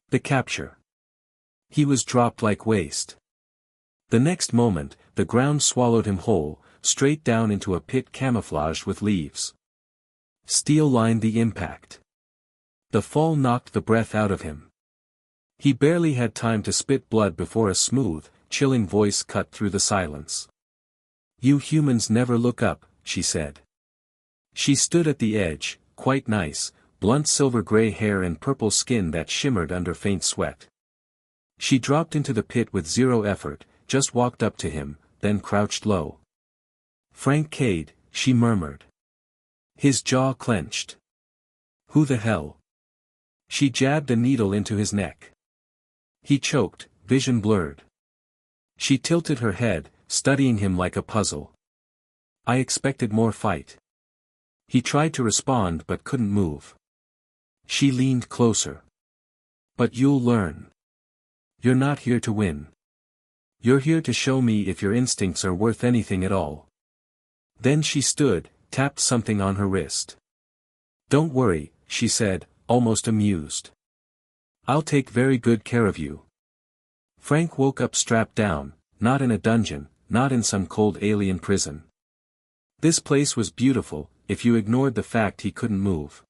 The capture. He was dropped like waste. The next moment, the ground swallowed him whole, straight down into a pit camouflaged with leaves. Steel lined the impact. The fall knocked the breath out of him. He barely had time to spit blood before a smooth, chilling voice cut through the silence. "You humans never look up," she said. She stood at the edge, quite nice, blunt silver-gray hair and purple skin that shimmered under faint sweat. She dropped into the pit with zero effort, just walked up to him, then crouched low. "Frank Cade," she murmured. His jaw clenched. "Who the hell?" She jabbed a needle into his neck. He choked, vision blurred. She tilted her head, studying him like a puzzle. "I expected more fight." He tried to respond but couldn't move. She leaned closer. "But you'll learn. You're not here to win. You're here to show me if your instincts are worth anything at all." Then she stood, tapped something on her wrist. "Don't worry," she said, almost amused. "I'll take very good care of you." Frank woke up strapped down, not in a dungeon, not in some cold alien prison. This place was beautiful, if you ignored the fact he couldn't move.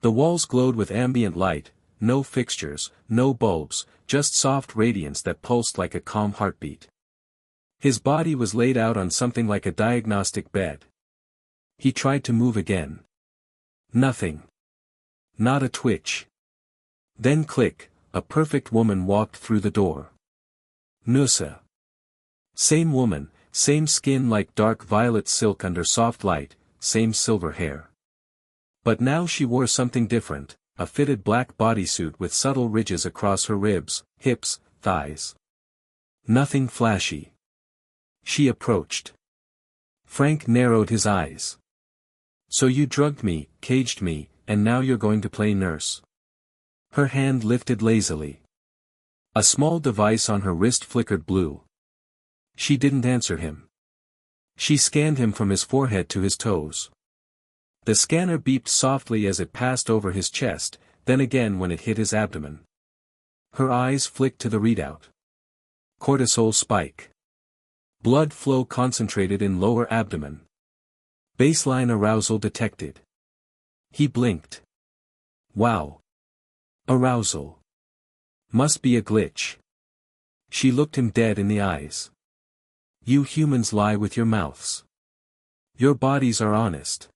The walls glowed with ambient light, no fixtures, no bulbs, just soft radiance that pulsed like a calm heartbeat. His body was laid out on something like a diagnostic bed. He tried to move again. Nothing. Not a twitch. Then click, a perfect woman walked through the door. Nusa. Same woman, same skin like dark violet silk under soft light, same silver hair. But now she wore something different, a fitted black bodysuit with subtle ridges across her ribs, hips, thighs. Nothing flashy. She approached. Frank narrowed his eyes. "So you drugged me, caged me, and now you're going to play nurse?" Her hand lifted lazily. A small device on her wrist flickered blue. She didn't answer him. She scanned him from his forehead to his toes. The scanner beeped softly as it passed over his chest, then again when it hit his abdomen. Her eyes flicked to the readout. Cortisol spike. Blood flow concentrated in lower abdomen. Baseline arousal detected. He blinked. Wow. Arousal. Must be a glitch. She looked him dead in the eyes. "You humans lie with your mouths. Your bodies are honest."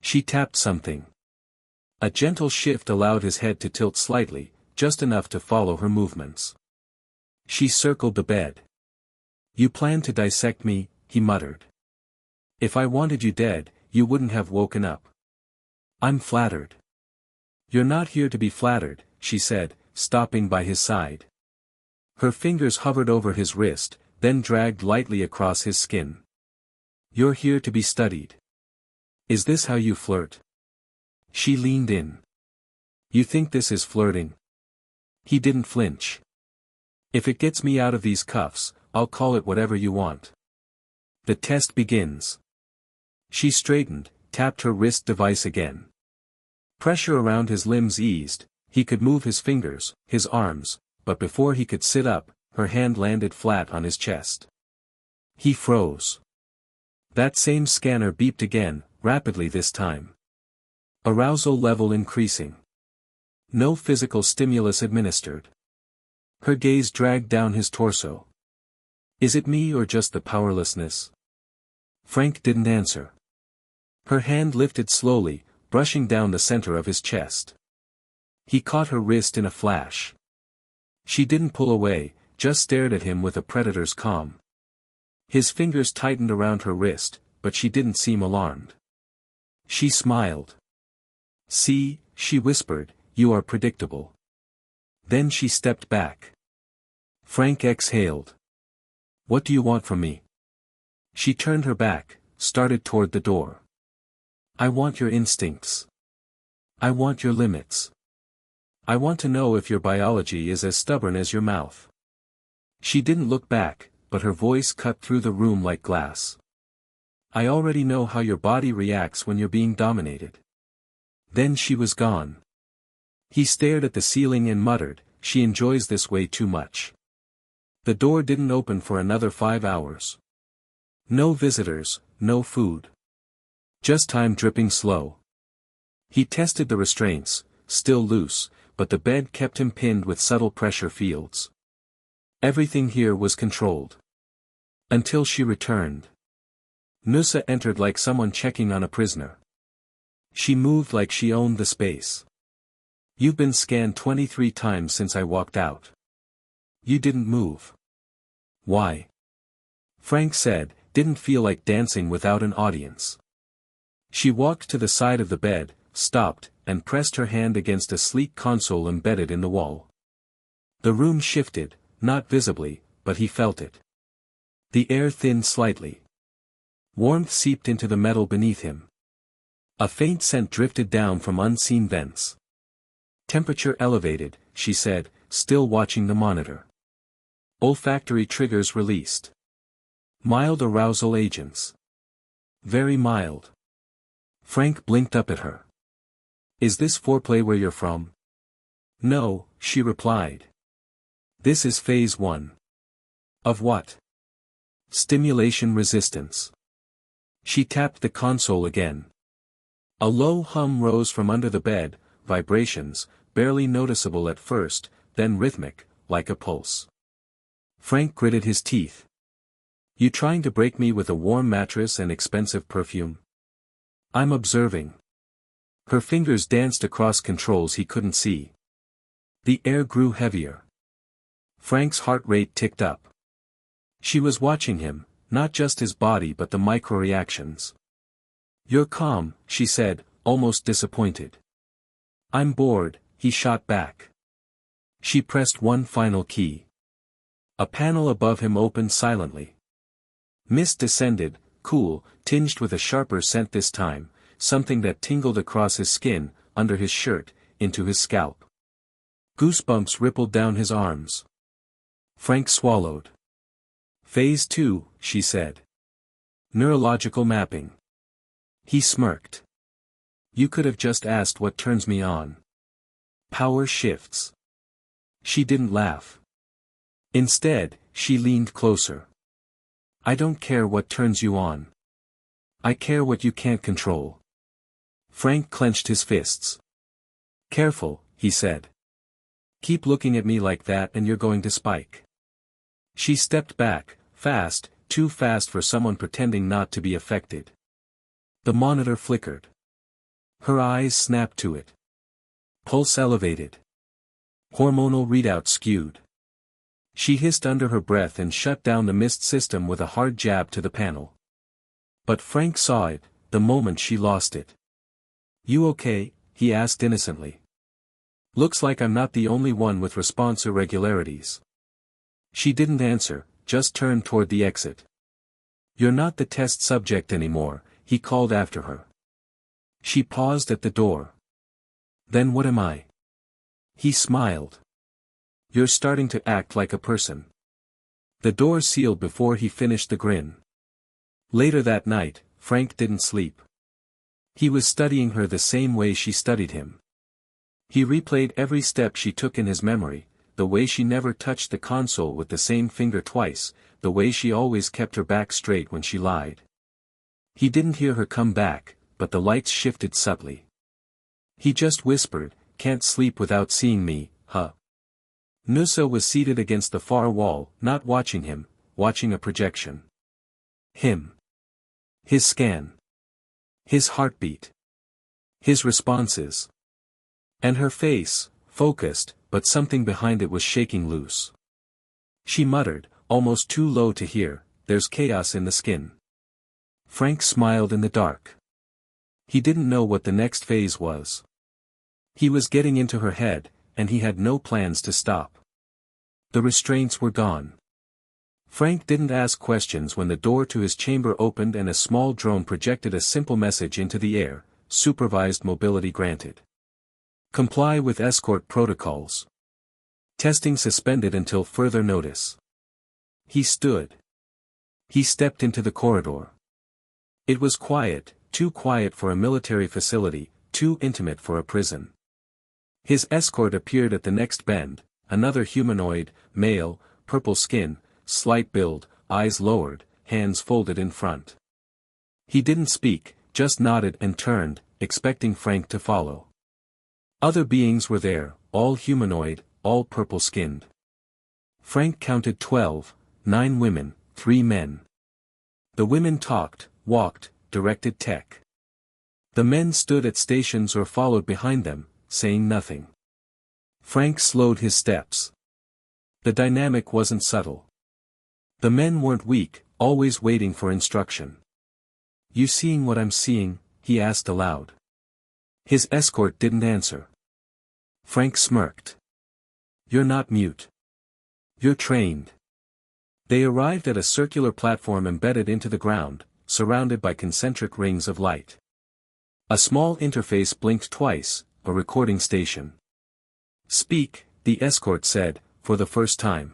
She tapped something. A gentle shift allowed his head to tilt slightly, just enough to follow her movements. She circled the bed. "You plan to dissect me," he muttered. "If I wanted you dead, you wouldn't have woken up." "I'm flattered." "You're not here to be flattered," she said, stopping by his side. Her fingers hovered over his wrist, then dragged lightly across his skin. "You're here to be studied. Is this how you flirt?" She leaned in. "You think this is flirting?" He didn't flinch. "If it gets me out of these cuffs, I'll call it whatever you want. The test begins." She straightened, tapped her wrist device again. Pressure around his limbs eased, he could move his fingers, his arms, but before he could sit up, her hand landed flat on his chest. He froze. That same scanner beeped again, rapidly this time. Arousal level increasing. No physical stimulus administered. Her gaze dragged down his torso. "Is it me or just the powerlessness?" Frank didn't answer. Her hand lifted slowly, brushing down the center of his chest. He caught her wrist in a flash. She didn't pull away, just stared at him with a predator's calm. His fingers tightened around her wrist, but she didn't seem alarmed. She smiled. "See," she whispered, "you are predictable." Then she stepped back. Frank exhaled. "What do you want from me?" She turned her back, started toward the door. "I want your instincts. I want your limits. I want to know if your biology is as stubborn as your mouth." She didn't look back, but her voice cut through the room like glass. "I already know how your body reacts when you're being dominated." Then she was gone. He stared at the ceiling and muttered, "She enjoys this way too much." The door didn't open for another 5 hours. No visitors, no food. Just time dripping slow. He tested the restraints, still loose, but the bed kept him pinned with subtle pressure fields. Everything here was controlled. Until she returned. Nusa entered like someone checking on a prisoner. She moved like she owned the space. "You've been scanned 23 times since I walked out. You didn't move." "Why?" Frank said, "Didn't feel like dancing without an audience." She walked to the side of the bed, stopped, and pressed her hand against a sleek console embedded in the wall. The room shifted, not visibly, but he felt it. The air thinned slightly. Warmth seeped into the metal beneath him. A faint scent drifted down from unseen vents. "Temperature elevated," she said, still watching the monitor. "Olfactory triggers released. Mild arousal agents. Very mild." Frank blinked up at her. "Is this foreplay where you're from?" "No," she replied. "This is phase 1. "Of what?" "Stimulation resistance." She tapped the console again. A low hum rose from under the bed, vibrations, barely noticeable at first, then rhythmic, like a pulse. Frank gritted his teeth. "You trying to break me with a warm mattress and expensive perfume?" "I'm observing." Her fingers danced across controls he couldn't see. The air grew heavier. Frank's heart rate ticked up. She was watching him, not just his body but the micro-reactions. "You're calm," she said, almost disappointed. "I'm bored," he shot back. She pressed one final key. A panel above him opened silently. Mist descended, cool, tinged with a sharper scent this time, something that tingled across his skin, under his shirt, into his scalp. Goosebumps rippled down his arms. Frank swallowed. "Phase 2, she said. "Neurological mapping." He smirked. "You could have just asked what turns me on." "Power shifts." She didn't laugh. Instead, she leaned closer. "I don't care what turns you on. I care what you can't control." Frank clenched his fists. "Careful," he said. "Keep looking at me like that and you're going to spike." She stepped back, fast, too fast for someone pretending not to be affected. The monitor flickered. Her eyes snapped to it. Pulse elevated. Hormonal readout skewed. She hissed under her breath and shut down the mist system with a hard jab to the panel. But Frank saw it, the moment she lost it. "You okay?" he asked innocently. "Looks like I'm not the only one with response irregularities." She didn't answer, just turned toward the exit. "You're not the test subject anymore," he called after her. She paused at the door. "Then what am I?" He smiled. "You're starting to act like a person." The door sealed before he finished the grin. Later that night, Frank didn't sleep. He was studying her the same way she studied him. He replayed every step she took in his memory, the way she never touched the console with the same finger twice, the way she always kept her back straight when she lied. He didn't hear her come back, but the lights shifted subtly. He just whispered, "Can't sleep without seeing me, huh?" Nusa was seated against the far wall, not watching him, watching a projection. Him. His scan. His heartbeat. His responses. And her face, focused, but something behind it was shaking loose. She muttered, almost too low to hear, "There's chaos in the skin." Frank smiled in the dark. He didn't know what the next phase was. He was getting into her head, and he had no plans to stop. The restraints were gone. Frank didn't ask questions when the door to his chamber opened and a small drone projected a simple message into the air: "Supervised mobility granted. Comply with escort protocols. Testing suspended until further notice." He stood. He stepped into the corridor. It was quiet, too quiet for a military facility, too intimate for a prison. His escort appeared at the next bend, another humanoid, male, purple skin, slight build, eyes lowered, hands folded in front. He didn't speak, just nodded and turned, expecting Frank to follow. Other beings were there, all humanoid, all purple-skinned. Frank counted 12, 9 women, 3 men. The women talked, walked, directed tech. The men stood at stations or followed behind them, saying nothing. Frank slowed his steps. The dynamic wasn't subtle. The men weren't weak, always waiting for instruction. "You seeing what I'm seeing?" he asked aloud. His escort didn't answer. Frank smirked. "You're not mute. You're trained." They arrived at a circular platform embedded into the ground, surrounded by concentric rings of light. A small interface blinked twice, a recording station. "Speak," the escort said, for the first time.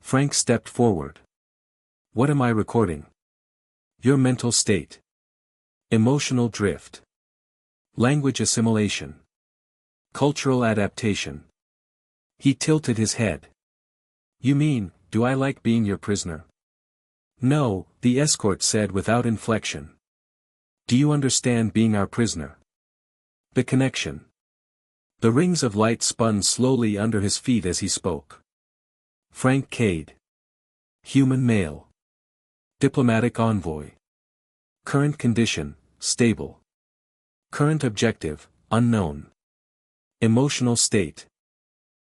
Frank stepped forward. "What am I recording?" "Your mental state. Emotional drift. Language assimilation. Cultural adaptation." He tilted his head. "You mean, do I like being your prisoner?" "No," the escort said without inflection. "Do you understand being our prisoner?" The connection. The rings of light spun slowly under his feet as he spoke. Frank Cade. Human male. Diplomatic envoy. Current condition, stable. Current objective, unknown. Emotional state.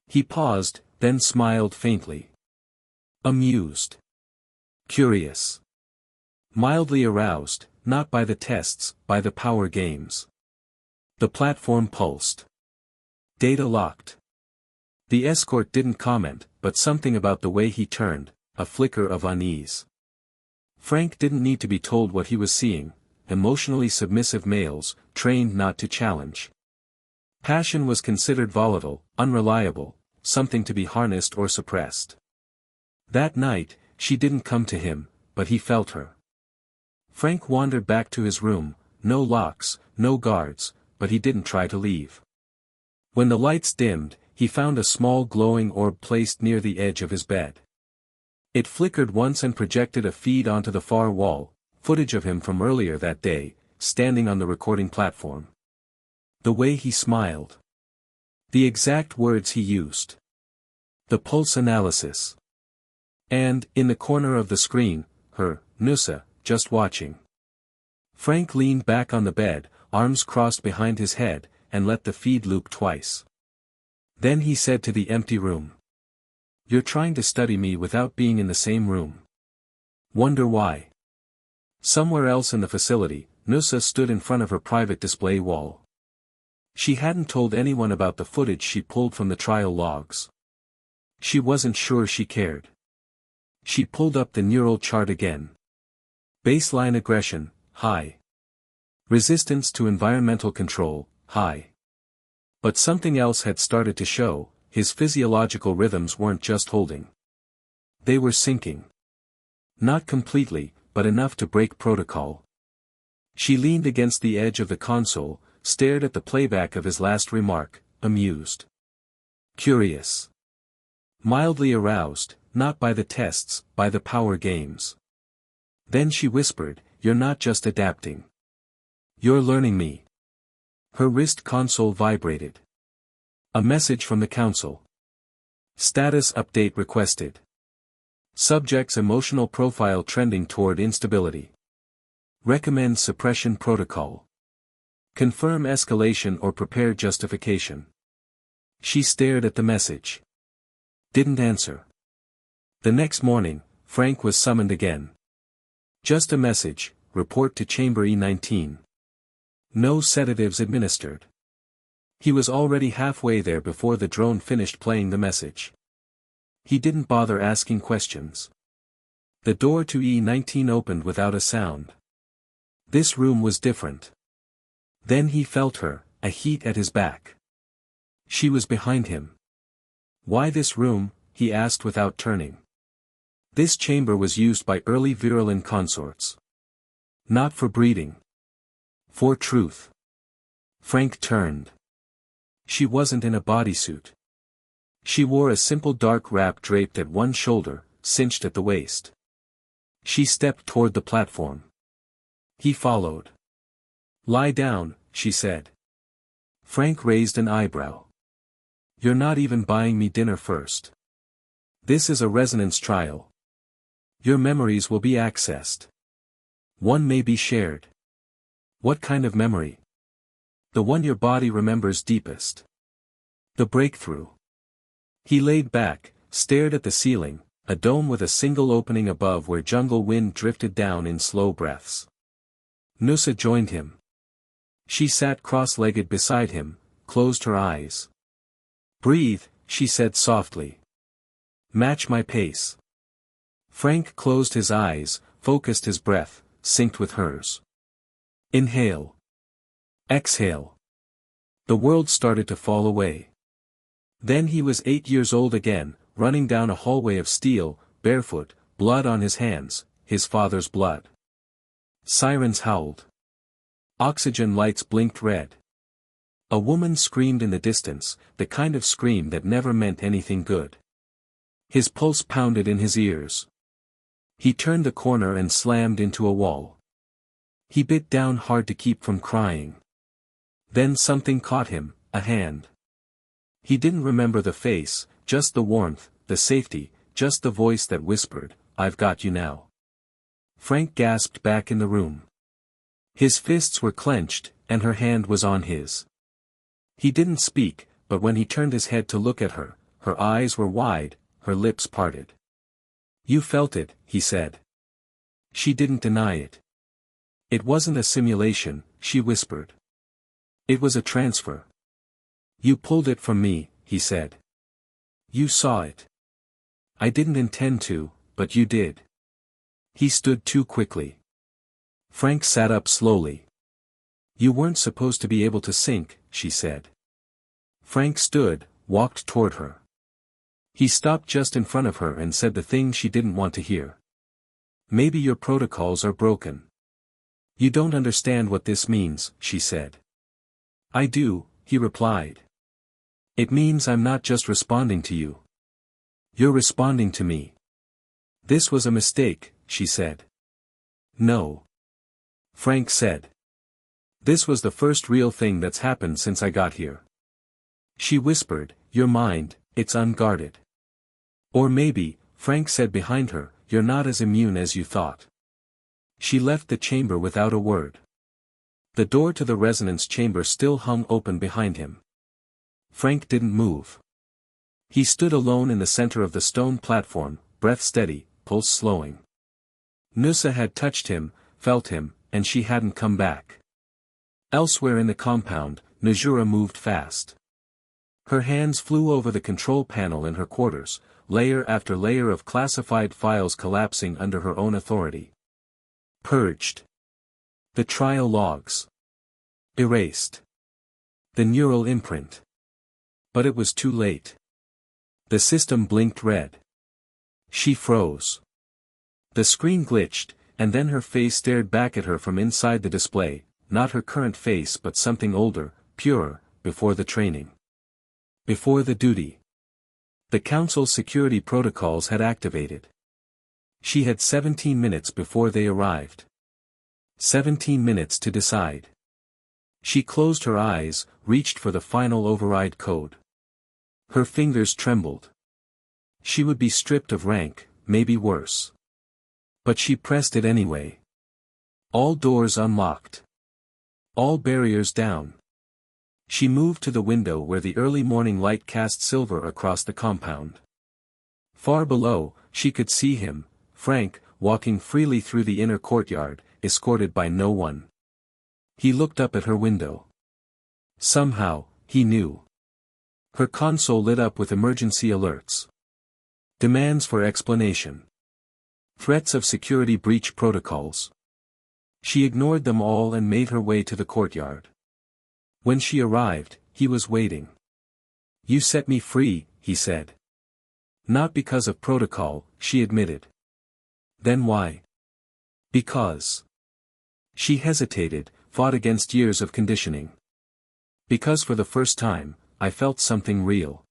He paused, then smiled faintly. Amused. Curious. Mildly aroused, not by the tests, by the power games. The platform pulsed. Data locked. The escort didn't comment, but something about the way he turned, a flicker of unease. Frank didn't need to be told what he was seeing, emotionally submissive males, trained not to challenge. Passion was considered volatile, unreliable, something to be harnessed or suppressed. That night, she didn't come to him, but he felt her. Frank wandered back to his room, no locks, no guards, but he didn't try to leave. When the lights dimmed, he found a small glowing orb placed near the edge of his bed. It flickered once and projected a feed onto the far wall, footage of him from earlier that day, standing on the recording platform. The way he smiled. The exact words he used. The pulse analysis. And, in the corner of the screen, her, Nusa, just watching. Frank leaned back on the bed, arms crossed behind his head, and let the feed loop twice. Then he said to the empty room. "You're trying to study me without being in the same room. Wonder why?" Somewhere else in the facility, Nusa stood in front of her private display wall. She hadn't told anyone about the footage she pulled from the trial logs. She wasn't sure she cared. She pulled up the neural chart again. Baseline aggression, high. Resistance to environmental control, high. But something else had started to show, his physiological rhythms weren't just holding. They were sinking. Not completely, but enough to break protocol. She leaned against the edge of the console, stared at the playback of his last remark, amused. Curious. Mildly aroused, not by the tests, by the power games. Then she whispered, "You're not just adapting. You're learning me." Her wrist console vibrated. A message from the council. Status update requested. Subject's emotional profile trending toward instability. Recommend suppression protocol. Confirm escalation or prepare justification. She stared at the message. Didn't answer. The next morning, Frank was summoned again. Just a message, report to Chamber E19. No sedatives administered. He was already halfway there before the drone finished playing the message. He didn't bother asking questions. The door to E19 opened without a sound. This room was different. Then he felt her, a heat at his back. She was behind him. "Why this room?" he asked without turning. This chamber was used by early Virulin consorts. Not for breeding. For truth. Frank turned. She wasn't in a bodysuit. She wore a simple dark wrap draped at one shoulder, cinched at the waist. She stepped toward the platform. He followed. "Lie down," she said. Frank raised an eyebrow. "You're not even buying me dinner first. This is a resonance trial. Your memories will be accessed. One may be shared." "What kind of memory?" "The one your body remembers deepest. The breakthrough." He laid back, stared at the ceiling, a dome with a single opening above where jungle wind drifted down in slow breaths. Nusa joined him. She sat cross-legged beside him, closed her eyes. "Breathe," she said softly. "Match my pace." Frank closed his eyes, focused his breath, synced with hers. Inhale. Exhale. The world started to fall away. Then he was 8 years old again, running down a hallway of steel, barefoot, blood on his hands, his father's blood. Sirens howled. Oxygen lights blinked red. A woman screamed in the distance, the kind of scream that never meant anything good. His pulse pounded in his ears. He turned the corner and slammed into a wall. He bit down hard to keep from crying. Then something caught him, a hand. He didn't remember the face, just the warmth, the safety, just the voice that whispered, "I've got you now." Frank gasped back in the room. His fists were clenched, and her hand was on his. He didn't speak, but when he turned his head to look at her, her eyes were wide, her lips parted. "You felt it," he said. She didn't deny it. "It wasn't a simulation," she whispered. "It was a transfer." "You pulled it from me," he said. "You saw it." "I didn't intend to, but you did." He stood too quickly. Frank sat up slowly. "You weren't supposed to be able to sink," she said. Frank stood, walked toward her. He stopped just in front of her and said the thing she didn't want to hear. "Maybe your protocols are broken." "You don't understand what this means," she said. "I do," he replied. "It means I'm not just responding to you. You're responding to me." "This was a mistake," she said. "No." Frank said. "This was the first real thing that's happened since I got here." She whispered, "Your mind, it's unguarded." "Or maybe," Frank said behind her, "you're not as immune as you thought." She left the chamber without a word. The door to the resonance chamber still hung open behind him. Frank didn't move. He stood alone in the center of the stone platform, breath steady, pulse slowing. Nusa had touched him, felt him, and she hadn't come back. Elsewhere in the compound, Najura moved fast. Her hands flew over the control panel in her quarters, layer after layer of classified files collapsing under her own authority. Purged. The trial logs. Erased. The neural imprint. But it was too late. The system blinked red. She froze. The screen glitched, and then her face stared back at her from inside the display, not her current face but something older, purer, before the training. Before the duty. The Council's security protocols had activated. She had 17 minutes before they arrived. 17 minutes to decide. She closed her eyes, reached for the final override code. Her fingers trembled. She would be stripped of rank, maybe worse. But she pressed it anyway. All doors unlocked. All barriers down. She moved to the window where the early morning light cast silver across the compound. Far below, she could see him, Frank, walking freely through the inner courtyard, escorted by no one. He looked up at her window. Somehow, he knew. Her console lit up with emergency alerts. Demands for explanation. Threats of security breach protocols. She ignored them all and made her way to the courtyard. When she arrived, he was waiting. "You set me free," he said. "Not because of protocol," she admitted. "Then why?" "Because." She hesitated, fought against years of conditioning. "Because for the first time, I felt something real.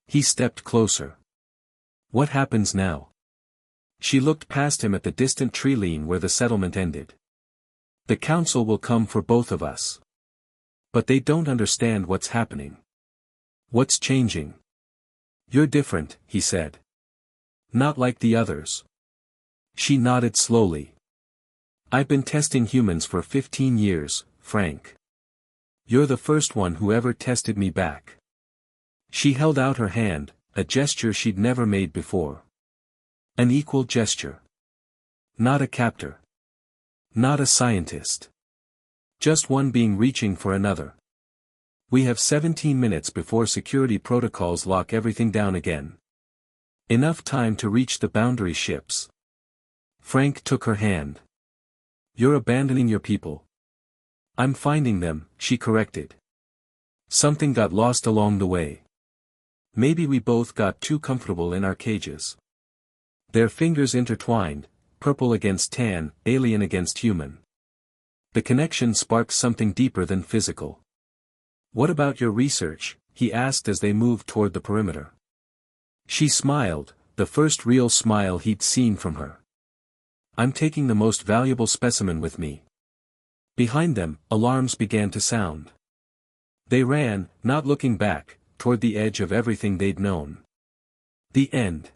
He stepped closer. What happens now? She looked past him at the distant tree line where the settlement ended. The council will come for both of us. But they don't understand what's happening. What's changing? You're different, he said. Not like the others. She nodded slowly. I've been testing humans for 15 years, Frank. You're the first one who ever tested me back. She held out her hand, a gesture she'd never made before. An equal gesture. Not a captor. Not a scientist. Just one being reaching for another. We have 17 minutes before security protocols lock everything down again. Enough time to reach the boundary ships. Frank took her hand. You're abandoning your people. I'm finding them, she corrected. Something got lost along the way. Maybe we both got too comfortable in our cages. Their fingers intertwined, purple against tan, alien against human. The connection sparked something deeper than physical. What about your research? He asked as they moved toward the perimeter. She smiled, the first real smile he'd seen from her. I'm taking the most valuable specimen with me. Behind them, alarms began to sound. They ran, not looking back, toward the edge of everything they'd known. The end.